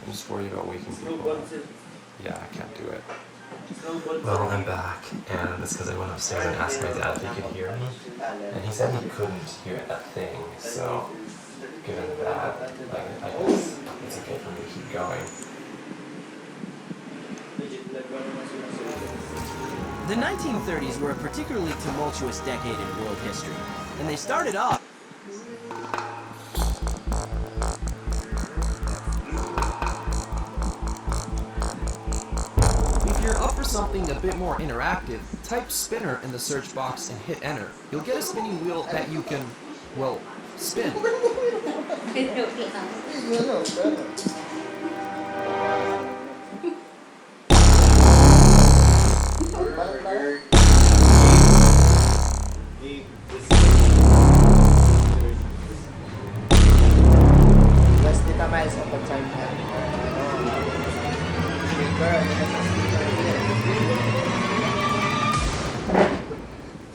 I'm just worried about waking people up. Yeah, I can't do it. Well, I'm back, and it's because I went upstairs and asked my dad if he could hear me, and he said he couldn't hear a thing, so given that, I guess it's okay for me to keep going. The 1930s were a particularly tumultuous decade in world history, and they started off... If you're up for something a bit more interactive, type spinner in the search box and hit enter. You'll get a spinning wheel that you can, well, spin.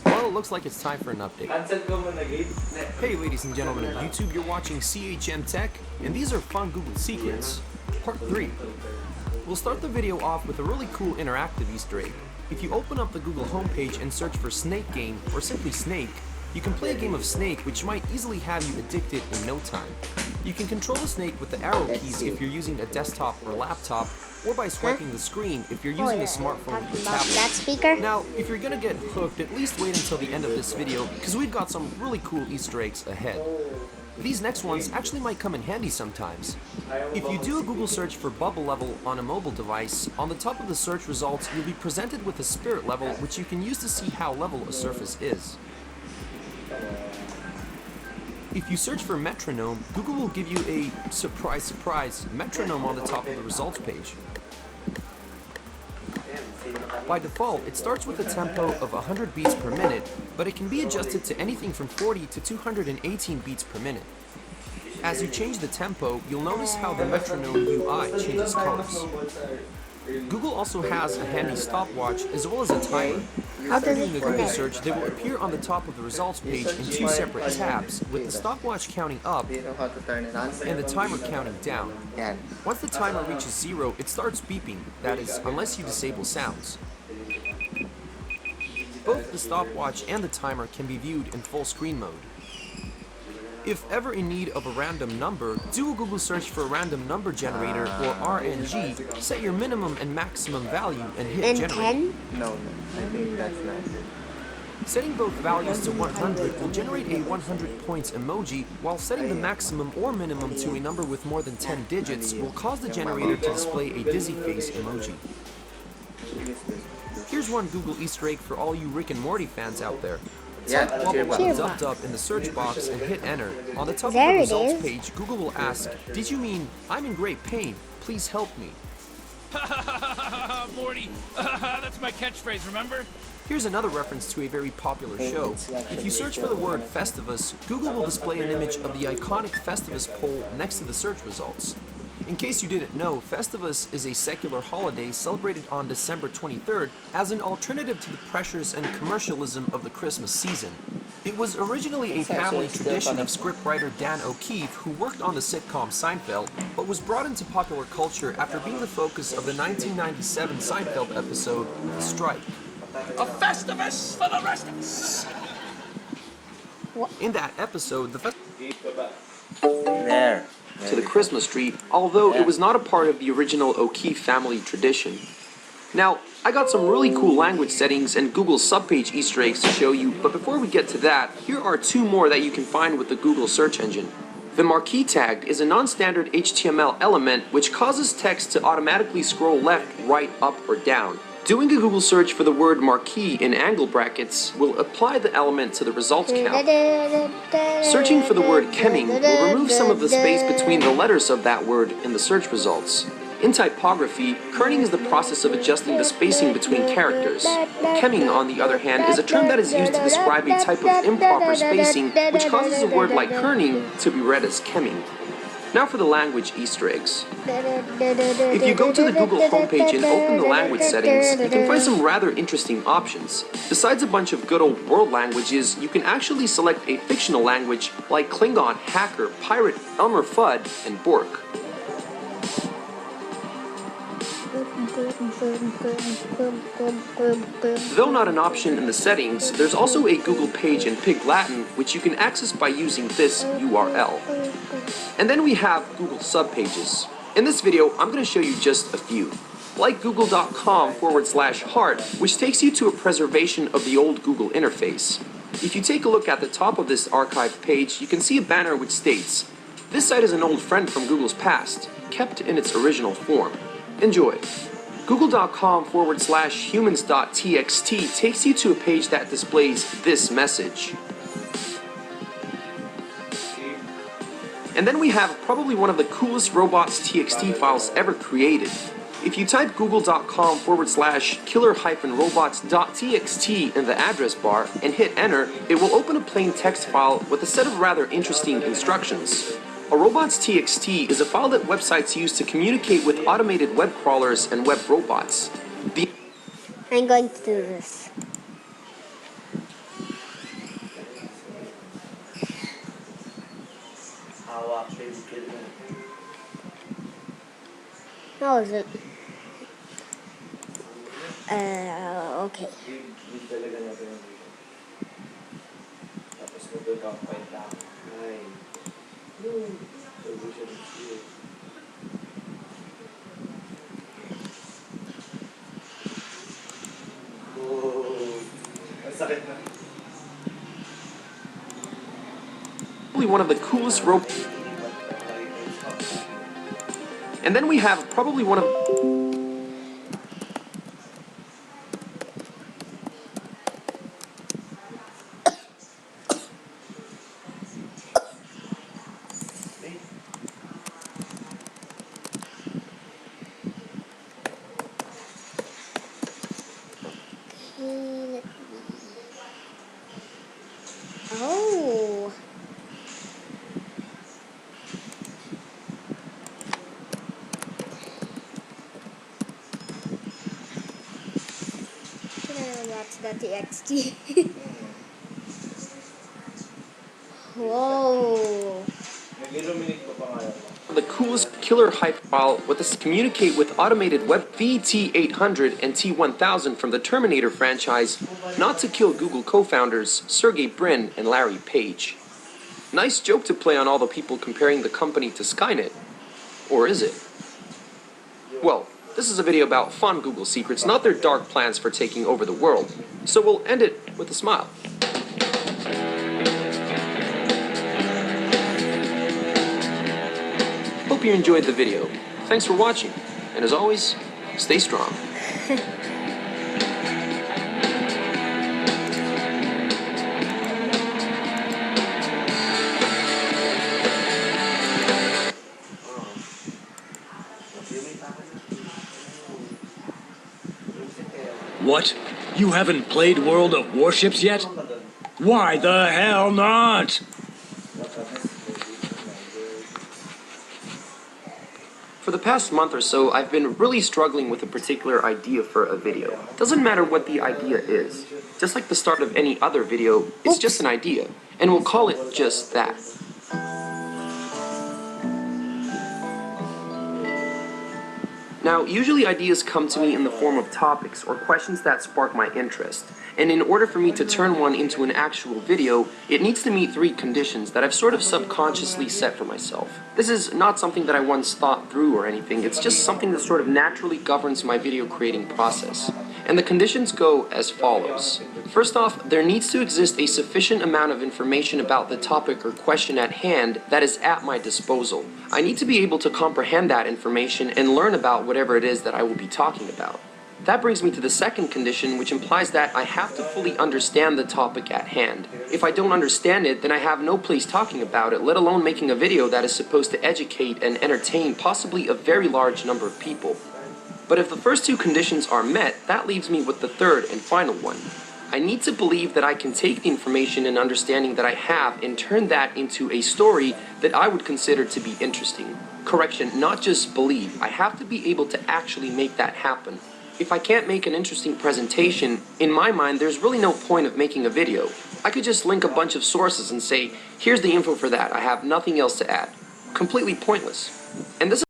Well, it looks like it's time for an update. Hey ladies and gentlemen of YouTube, you're watching CHM Tech, and these are fun Google secrets, part 3. We'll start the video off with a really cool interactive Easter egg. If you open up the Google homepage and search for Snake Game, or simply Snake, you can play a game of Snake which might easily have you addicted in no time. You can control the snake with the arrow keys if you're using a desktop or laptop, or by swiping the screen if you're using a smartphone or tablet. That speaker? Now, if you're gonna get hooked, at least wait until the end of this video, because we've got some really cool Easter eggs ahead. These next ones actually might come in handy sometimes. If you do a Google search for bubble level on a mobile device, on the top of the search results you'll be presented with a spirit level which you can use to see how level a surface is. If you search for metronome, Google will give you a surprise, surprise metronome on the top of the results page. By default, it starts with a tempo of 100 beats per minute, but it can be adjusted to anything from 40 to 218 beats per minute. As you change the tempo, you'll notice how the metronome UI changes colors. Google also has a handy stopwatch as well as a timer. After doing a Google search, they will appear on the top of the results page in 2 separate tabs, with the stopwatch counting up and the timer counting down. Once the timer reaches 0, it starts beeping, that is, unless you disable sounds. Both the stopwatch and the timer can be viewed in full screen mode. If ever in need of a random number, do a Google search for a random number generator or RNG, set your minimum and maximum value and hit And generate. 10? No, I think that's nice. Setting both values to 100 will generate a 100 points emoji, while setting the maximum or minimum to a number with more than 10 digits will cause the generator to display a dizzy face emoji. Here's one Google Easter egg for all you Rick and Morty fans out there. Type wubble dub dub in the search box and hit enter. On the top of There the it results is. page, Google will ask, "Did you mean, I'm in great pain, please help me?" Morty, that's my catchphrase, remember? Here's another reference to a very popular show. If you search for the word Festivus, Google will display an image of the iconic Festivus pole next to the search results. In case you didn't know, Festivus is a secular holiday celebrated on December 23rd as an alternative to the pressures and commercialism of the Christmas season. It was originally a family tradition of scriptwriter Dan O'Keefe, who worked on the sitcom Seinfeld, but was brought into popular culture after being the focus of the 1997 Seinfeld episode, The Strike. A Festivus for the rest of us! In that episode, the There. to the Christmas tree, although it was not a part of the original O'Keefe family tradition. Now, I got some really cool language settings and Google subpage Easter eggs to show you, but before we get to that, here are 2 more that you can find with the Google search engine. The marquee tag is a non-standard HTML element which causes text to automatically scroll left, right, up, or down. Doing a Google search for the word marquee in angle brackets will apply the element to the results count. Searching for the word kemming will remove some of the space between the letters of that word in the search results. In typography, kerning is the process of adjusting the spacing between characters. Kemming, on the other hand, is a term that is used to describe a type of improper spacing which causes a word like kerning to be read as kemming. Now for the language Easter eggs. If you go to the Google homepage and open the language settings, you can find some rather interesting options. Besides a bunch of good old world languages, you can actually select a fictional language like Klingon, Hacker, Pirate, Elmer Fudd, and Bork. Though not an option in the settings, there's also a Google page in Pig Latin which you can access by using this URL. And then we have Google subpages. In this video, I'm going to show you just a few. Like google.com/heart, which takes you to a preservation of the old Google interface. If you take a look at the top of this archived page, you can see a banner which states, "This site is an old friend from Google's past, kept in its original form. Enjoy." Google.com/humans.txt takes you to a page that displays this message. And then we have probably one of the coolest robots.txt files ever created. If you type google.com/killer-robots.txt in the address bar and hit enter, it will open a plain text file with a set of rather interesting instructions. A robots.txt is a file that websites use to communicate with automated web crawlers and web robots. I'm going to do this. How is it? Okay. Probably one of the coolest robots. And then we have probably one of... Oh. Robots.txt. Whoa. The coolest killer hype file with us communicate with automated web VT800 and T1000 from the Terminator franchise, not to kill Google co-founders Sergey Brin and Larry Page. Nice joke to play on all the people comparing the company to Skynet. Or is it? Well, this is a video about fun Google secrets, not their dark plans for taking over the world. So we'll end it with a smile. Hope you enjoyed the video. Thanks for watching, and as always, stay strong. What? You haven't played World of Warships yet? Why the hell not? For the past month or so, I've been really struggling with a particular idea for a video. Doesn't matter what the idea is. Just like the start of any other video, it's just an idea. And we'll call it just that. Now, usually ideas come to me in the form of topics or questions that spark my interest. And in order for me to turn one into an actual video, it needs to meet 3 conditions that I've sort of subconsciously set for myself. This is not something that I once thought through or anything, it's just something that sort of naturally governs my video creating process. And the conditions go as follows. First off, there needs to exist a sufficient amount of information about the topic or question at hand that is at my disposal. I need to be able to comprehend that information and learn about whatever it is that I will be talking about. That brings me to the second condition, which implies that I have to fully understand the topic at hand. If I don't understand it, then I have no place talking about it, let alone making a video that is supposed to educate and entertain possibly a very large number of people. But if the first 2 conditions are met, that leaves me with the third and final one. I need to believe that I can take the information and understanding that I have and turn that into a story that I would consider to be interesting. Correction, not just believe. I have to be able to actually make that happen. If I can't make an interesting presentation, in my mind there's really no point of making a video. I could just link a bunch of sources and say, here's the info for that, I have nothing else to add. Completely pointless. And this